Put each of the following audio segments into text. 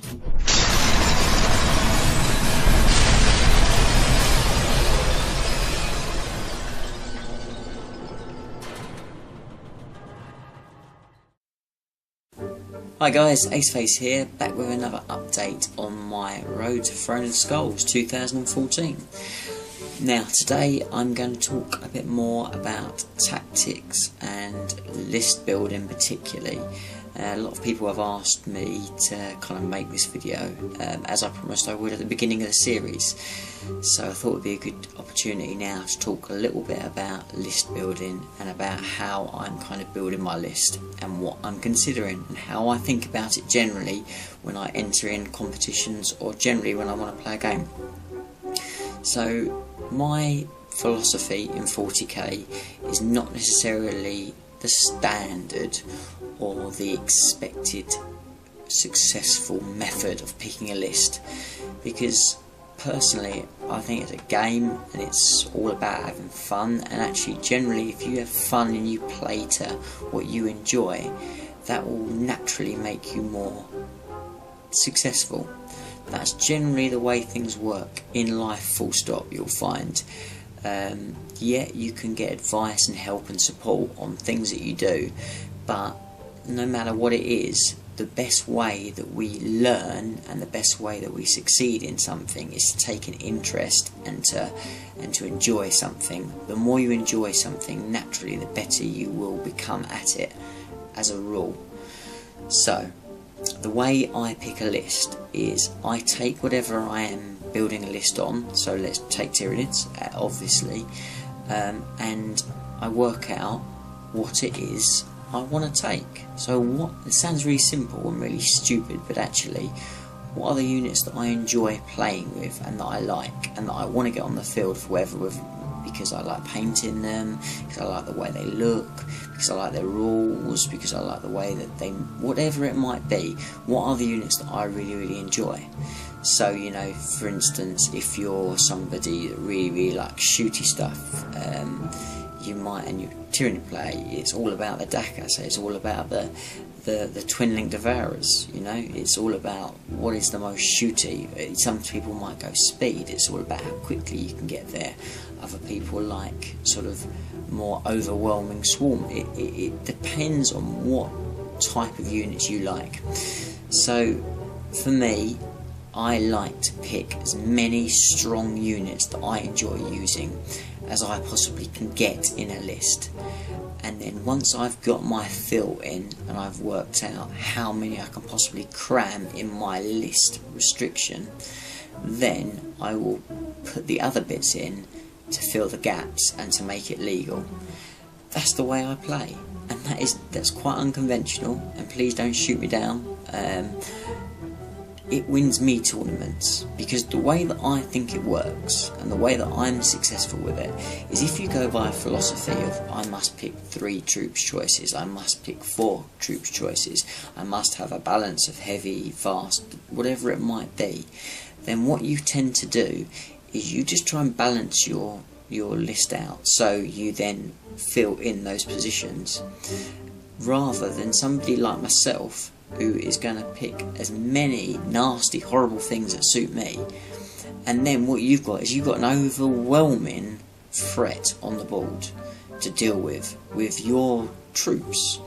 Hi guys, Aceface here, back with another update on my Road to Throne of Skulls 2014. Now today I'm going to talk a bit more about tactics and list building particularly. A lot of people have asked me to kind of make this video, as I promised I would at the beginning of the series. So I thought it would be a good opportunity now to talk a little bit about list building and about how I'm kind of building my list and what I'm considering and how I think about it generally when I enter in competitions or generally when I want to play a game. So my philosophy in 40k is not necessarily the standard or the expected successful method of picking a list, because personally I think it's a game and it's all about having fun, and actually generally if you have fun and you play to what you enjoy, that will naturally make you more successful. That's generally the way things work in life, full stop. You'll find yeah, you can get advice and help and support on things that you do, but no matter what it is, the best way that we learn and the best way that we succeed in something is to take an interest and to enjoy something. The more you enjoy something, naturally the better you will become at it as a rule. So the way I pick a list is I take whatever I am building a list on, so let's take Tyranids obviously, and I work out what it is I want to take. So what, it sounds really simple and really stupid, but actually what are the units that I enjoy playing with and that I like and that I want to get on the field for whatever, because I like painting them, because I like the way they look, because I like their rules, because I like the way that they, whatever it might be, what are the units that I really enjoy. So, you know, for instance, if you're somebody that really likes shooty stuff, you might, and you Tyranid play, it's all about the Daka, so it's all about the twin-link devourers, you know, it's all about what is the most shooty. Some people might go speed, it's all about how quickly you can get there. Other people like sort of more overwhelming swarm. It depends on what type of units you like. So for me, I like to pick as many strong units that I enjoy using as I possibly can get in a list, and then once I've got my fill in and I've worked out how many I can possibly cram in my list restriction, then I will put the other bits in to fill the gaps and to make it legal. That's the way I play, and that's quite unconventional, and please don't shoot me down. It wins me tournaments, because the way that I think it works and the way that I'm successful with it is if you go by a philosophy of I must pick 3 troops choices, I must pick 4 troops choices, I must have a balance of heavy, fast, whatever it might be, then what you tend to do is you just try and balance your list out, so you then fill in those positions, rather than somebody like myself who is going to pick as many nasty, horrible things that suit me, and then what you've got is you've got an overwhelming threat on the board to deal with your troops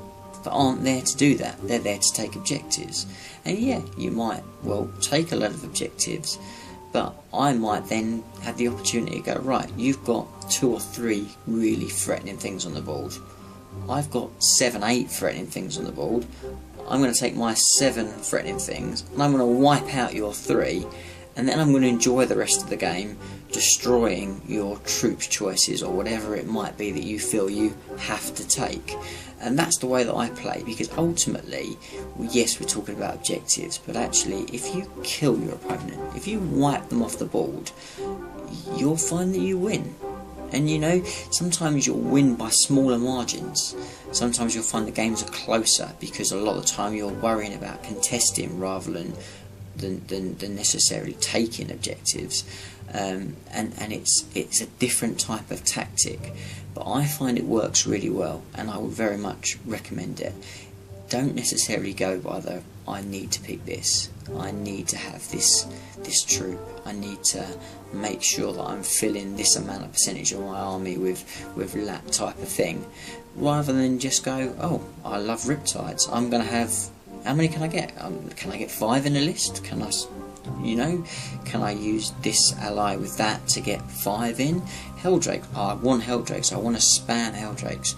that aren't there to do that. They're there to take objectives, and yeah, you might well take a lot of objectives, but I might then have the opportunity to go, right, you've got 2 or 3 really threatening things on the board, I've got 7, 8 threatening things on the board. I'm going to take my 7 threatening things and I'm going to wipe out your 3, and then I'm going to enjoy the rest of the game destroying your troops choices or whatever it might be that you feel you have to take. And that's the way that I play, because ultimately, yes, we're talking about objectives, but actually if you kill your opponent, if you wipe them off the board, you'll find that you win. And you know, sometimes you'll win by smaller margins. Sometimes you'll find the games are closer, because a lot of the time you're worrying about contesting rather than necessarily taking objectives. And it's a different type of tactic, but I find it works really well, and I would very much recommend it. don't necessarily go by the I need to pick this, I need to have this troop, I need to make sure that I'm filling this amount of percentage of my army with that type of thing, rather than just go, oh, I love Riptides, I'm going to have, how many can I get? Can I get 5 in a list? Can I, you know, can I use this ally with that to get 5 in? Helldrake, oh, I want Helldrakes, I want to spam Helldrakes.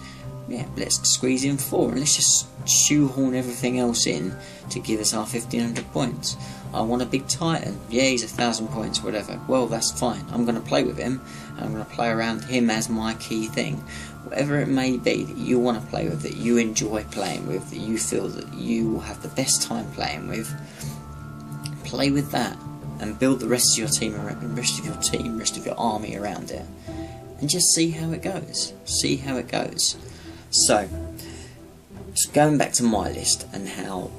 Yeah, let's squeeze in 4 and let's just shoehorn everything else in to give us our 1500 points. I want a big Titan, yeah, he's 1000 points, whatever. Well, that's fine, I'm going to play with him, I'm going to play around him as my key thing. Whatever it may be that you want to play with, that you enjoy playing with, that you feel that you will have the best time playing with, play with that and build the rest of your team, rest of your army around it, and just see how it goes. See how it goes. So, just going back to my list and how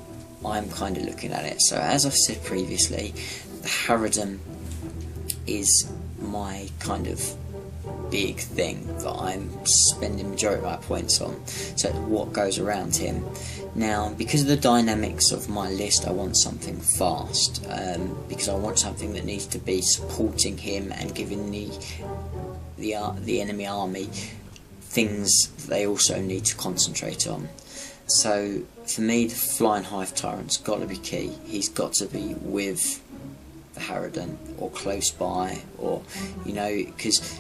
I'm kind of looking at it. So, as I said previously, the Harridan is my kind of big thing that I'm spending the majority of my points on. So, what goes around him. Now, because of the dynamics of my list, I want something fast, because I want something that needs to be supporting him and giving the enemy army things they also need to concentrate on. So for me, the Flying Hive Tyrant's got to be key. He's got to be with the Harridan or close by, or, you know, because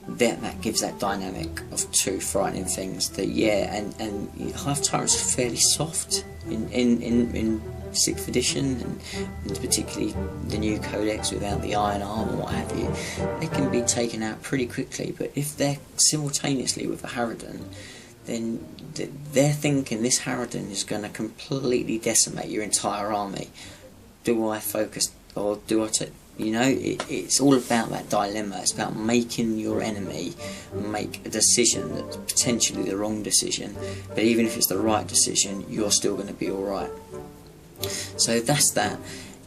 that gives that dynamic of 2 frightening things. That, yeah, and Hive Tyrants are fairly soft in 6th edition, and particularly the new codex without the iron arm or what have you. They can be taken out pretty quickly, but if they're simultaneously with the Harridan, then they're thinking this Harridan is going to completely decimate your entire army. Do I focus, or do I take, you know, it's all about that dilemma. It's about making your enemy make a decision that's potentially the wrong decision, but even if it's the right decision, you're still going to be alright. So that's that.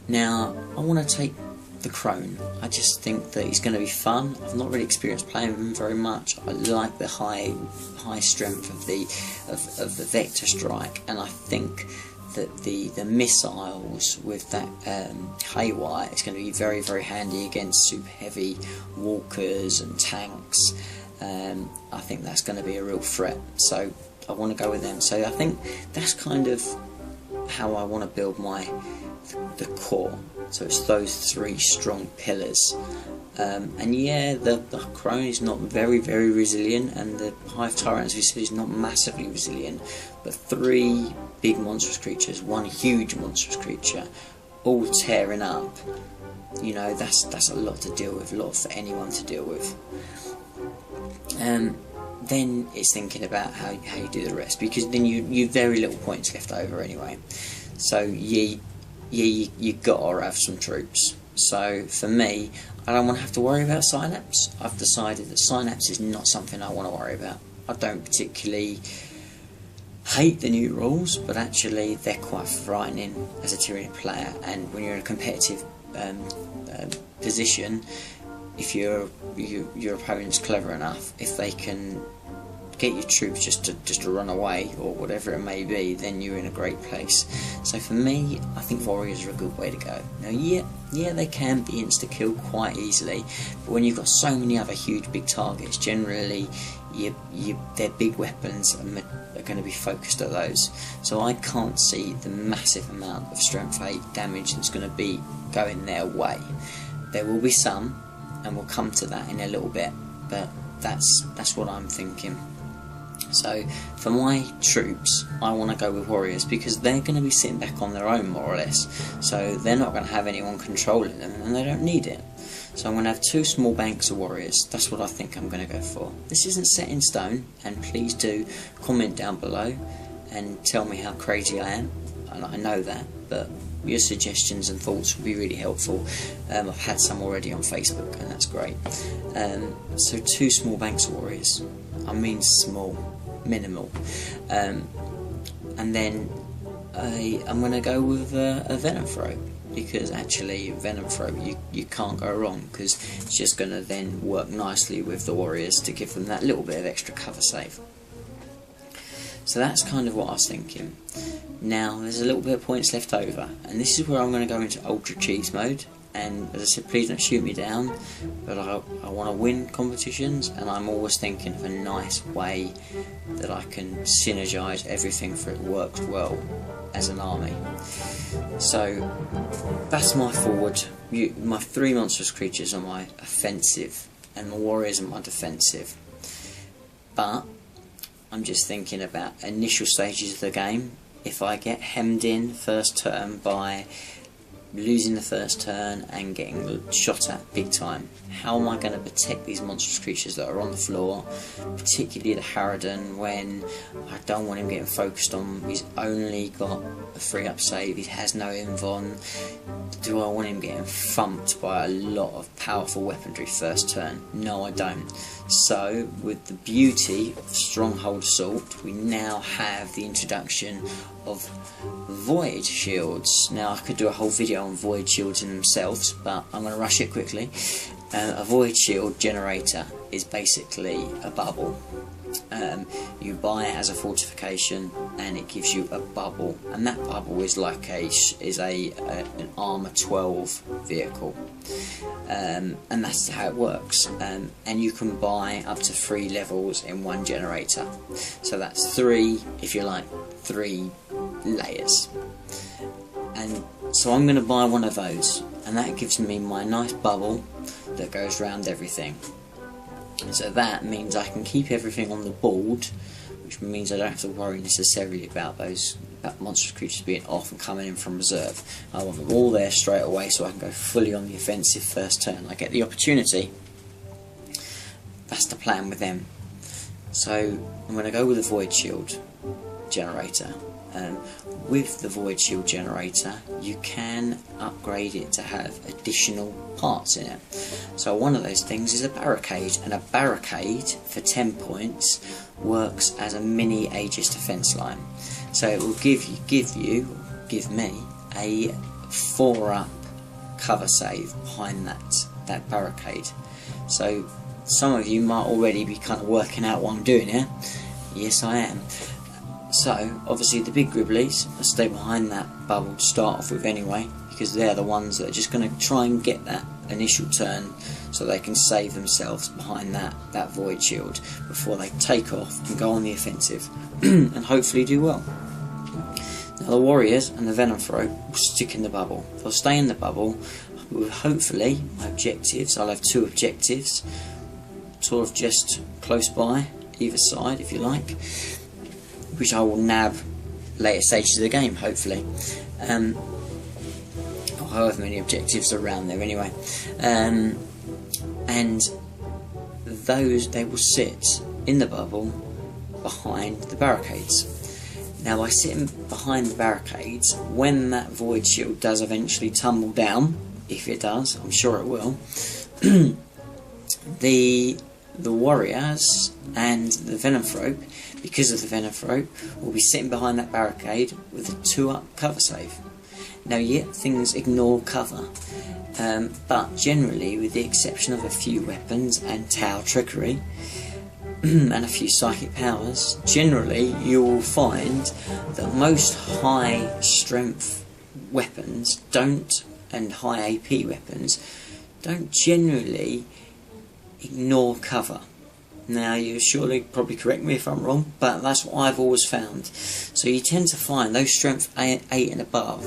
Now, I want to take the Crone. I just think that he's going to be fun. I've not really experienced playing with him very much. I like the high strength of the Vector Strike, and I think that the missiles with that Haywire is going to be very, very handy against super heavy walkers and tanks. I think that's going to be a real threat, so I want to go with them. So I think that's kind of how I want to build the core. So it's those 3 strong pillars. And yeah, the Crone is not very, very resilient, and the Hive Tyrant, as we said, is not massively resilient, but 3 big monstrous creatures, 1 huge monstrous creature, all tearing up, you know, that's a lot to deal with, a lot for anyone to deal with. Then it's thinking about how you do the rest, because then you've very little points left over anyway. So you gotta have some troops. So for me, I don't want to have to worry about Synapse. I've decided that Synapse is not something I want to worry about. I don't particularly hate the new rules, but actually they're quite frightening as a Tyranid player, and when you're in a competitive position, if your opponent's clever enough, if they can get your troops just to run away or whatever it may be, then you're in a great place. So for me, I think warriors are a good way to go. Now, yeah, they can be insta-kill quite easily, but when you've got so many other huge big targets, generally their big weapons are going to be focused at those. So I can't see the massive amount of strength 8 damage that's going to be going their way. There will be some, and we'll come to that in a little bit, but that's what I'm thinking. So for my troops, I want to go with warriors, because they're going to be sitting back on their own more or less, so they're not going to have anyone controlling them, and they don't need it. So I'm going to have 2 small banks of warriors. That's what I think I'm going to go for. This isn't set in stone, and please do comment down below and tell me how crazy I am, and I know that, but your suggestions and thoughts would be really helpful. I've had some already on Facebook, and that's great. So 2 small banks of warriors. I mean small, minimal. And then I'm going to go with a Venom Throat, because actually Venom Throat, you can't go wrong, because it's just going to then work nicely with the warriors to give them that little bit of extra cover save. So that's kind of what I was thinking. Now there's a little bit of points left over, and this is where I'm going to go into Ultra Cheese mode. And as I said, please don't shoot me down, but I want to win competitions, and I'm always thinking of a nice way that I can synergise everything so it works well as an army. So that's my forward. My 3 monstrous creatures are my offensive, and my warriors are my defensive. But I'm just thinking about initial stages of the game. If I get hemmed in first turn by losing the first turn and getting shot at big time, how am I going to protect these monstrous creatures that are on the floor, particularly the Harridan, when I don't want him getting focused on? He's only got a 3-up save, he has no invuln. Do I want him getting thumped by a lot of powerful weaponry first turn? No, I don't. So with the beauty of Stronghold Assault, we now have the introduction of void shields. Now I could do a whole video on void shields in themselves, but I'm going to rush it quickly. A void shield generator is basically a bubble. You buy it as a fortification, and it gives you a bubble, and that bubble is like an armor 12 vehicle, and that's how it works. And you can buy up to 3 levels in one generator, so that's 3, if you like, 3 layers. And so I'm going to buy one of those, and that gives me my nice bubble that goes around everything. So that means I can keep everything on the board, which means I don't have to worry necessarily about monstrous creatures being off and coming in from reserve. I want them all there straight away, so I can go fully on the offensive first turn. I get the opportunity. That's the plan with them. So I'm going to go with the Void Shield generator. With the Void Shield generator, you can upgrade it to have additional parts in it. So one of those things is a barricade, and a barricade for 10 points works as a mini Aegis defense line. So it will give me a 4-up cover save behind that barricade. So some of you might already be kind of working out what I'm doing here. Yes, I am. So obviously the big Gribblies stay behind that bubble to start off with anyway, because they're the ones that are just going to try and get that initial turn so they can save themselves behind that Void Shield before they take off and go on the offensive and hopefully do well. Now the Warriors and the Venom Throw will stick in the bubble. They'll stay in the bubble with hopefully my objectives. I'll have 2 objectives sort of just close by either side, if you like, which I will nab later stages of the game, hopefully, or however many objectives are around there anyway, and those, they will sit in the bubble behind the barricades. Now by sitting behind the barricades, when that Void Shield does eventually tumble down, if it does, I'm sure it will, the Warriors and the Venomthrope, because of the Venomthrope, will be sitting behind that barricade with a 2-up cover save. Now yet things ignore cover, but generally, with the exception of a few weapons and Tau Trickery and a few psychic powers, generally you will find that most high strength weapons don't, and high AP weapons don't generally ignore cover. Now you surely probably correct me if I'm wrong, but that's what I've always found. So you tend to find those strength 8 and above,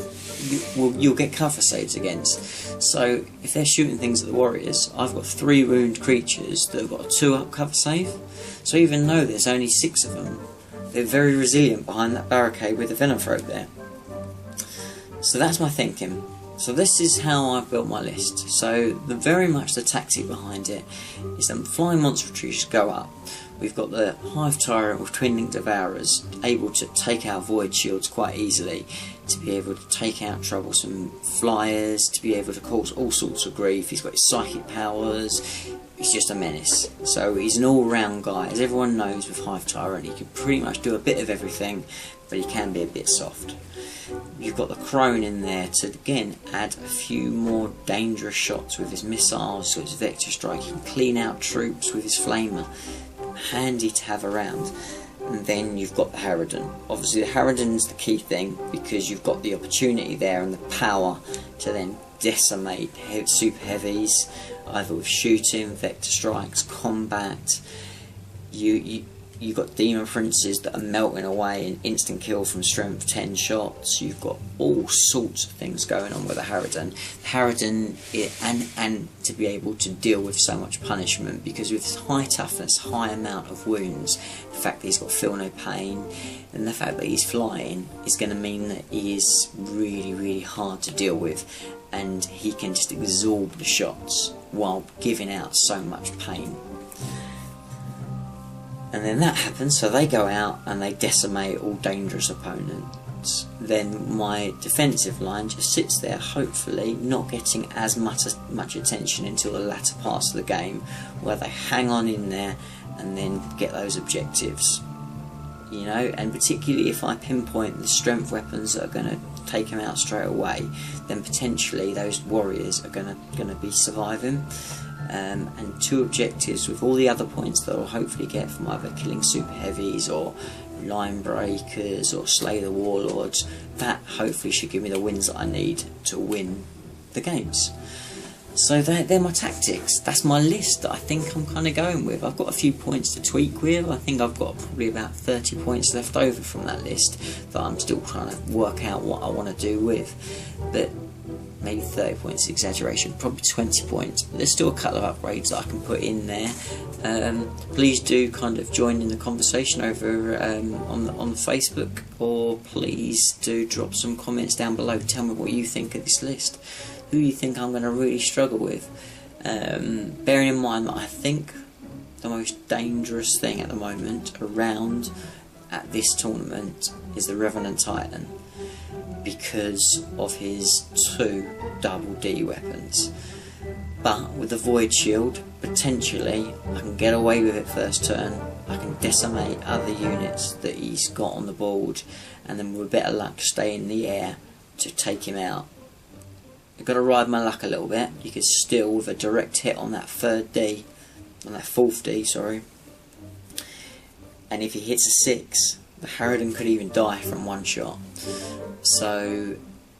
you'll get cover saves against. So if they're shooting things at the Warriors, I've got 3 wound creatures that have got a 2-up cover save. So even though there's only 6 of them, they're very resilient behind that barricade with the Venomthrope there. So that's my thinking. So this is how I've built my list. So very much the tactic behind it is that flying monster trees go up. We've got the Hive Tyrant with Twin Link Devourers, able to take out Void Shields quite easily, to be able to take out troublesome flyers, to be able to cause all sorts of grief. He's got his psychic powers. He's just a menace. So he's an all-round guy. As everyone knows with Hive Tyrant, he can pretty much do a bit of everything, but he can be a bit soft. You've got the Crone in there to again add a few more dangerous shots with his missiles, so his Vector Strike. He can clean out troops with his Flamer. Handy to have around. and then you've got the Harridan. Obviously the Harridan's the key thing, because you've got the opportunity there and the power to then decimate super heavies, either with shooting, vector strikes, combat. You've got demon princes that are melting away and instant kill from strength 10 shots. You've got all sorts of things going on with the Harridan. Harridan, and to be able to deal with so much punishment, because with his high toughness, high amount of wounds, the fact that he's got feel no pain, and the fact that he's flying is going to mean that he is really, really hard to deal with, and he can just absorb the shots while giving out so much pain. And then that happens, so they go out and they decimate all dangerous opponents. Then my defensive line just sits there, hopefully not getting as much attention until the latter parts of the game, where they hang on in there and then get those objectives. You know, and particularly if I pinpoint the strength weapons that are going to take him out straight away, then potentially those warriors are going to be surviving. And 2 objectives with all the other points that I'll hopefully get from either killing super heavies or line breakers or slay the warlords, that hopefully should give me the wins that I need to win the games. So they're my tactics. That's my list that I think I'm kind of going with. I've got a few points to tweak with. I think I've got probably about 30 points left over from that list that I'm still trying to work out what I want to do with. But maybe 30 points, exaggeration, probably 20 points. There's still a couple of upgrades that I can put in there. Please do kind of join in the conversation over on Facebook, or please do drop some comments down below. Tell me what you think of this list. Who you think I'm going to really struggle with. Bearing in mind that I think the most dangerous thing at the moment around at this tournament is the Revenant Titan, because of his 2 double D weapons. But with the Void Shield, potentially I can get away with it first turn. I can decimate other units that he's got on the board, and then with a bit of luck stay in the air to take him out. I've got to ride my luck a little bit, because still with a direct hit on that 4th D, sorry, and if he hits a 6, the Harridan could even die from 1 shot. So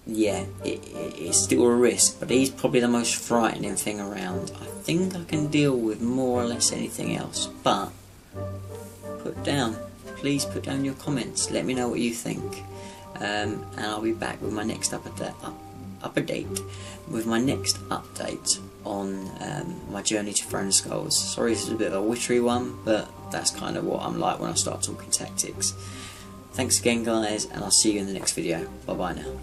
yeah, it's still a risk, but he's probably the most frightening thing around. I think I can deal with more or less anything else, but please put down your comments, let me know what you think, and I'll be back with my next update on my journey to Throne of Skulls. Sorry, this is a bit of a wittery one, but that's kind of what I'm like when I start talking tactics. Thanks again guys, and I'll see you in the next video. Bye bye now.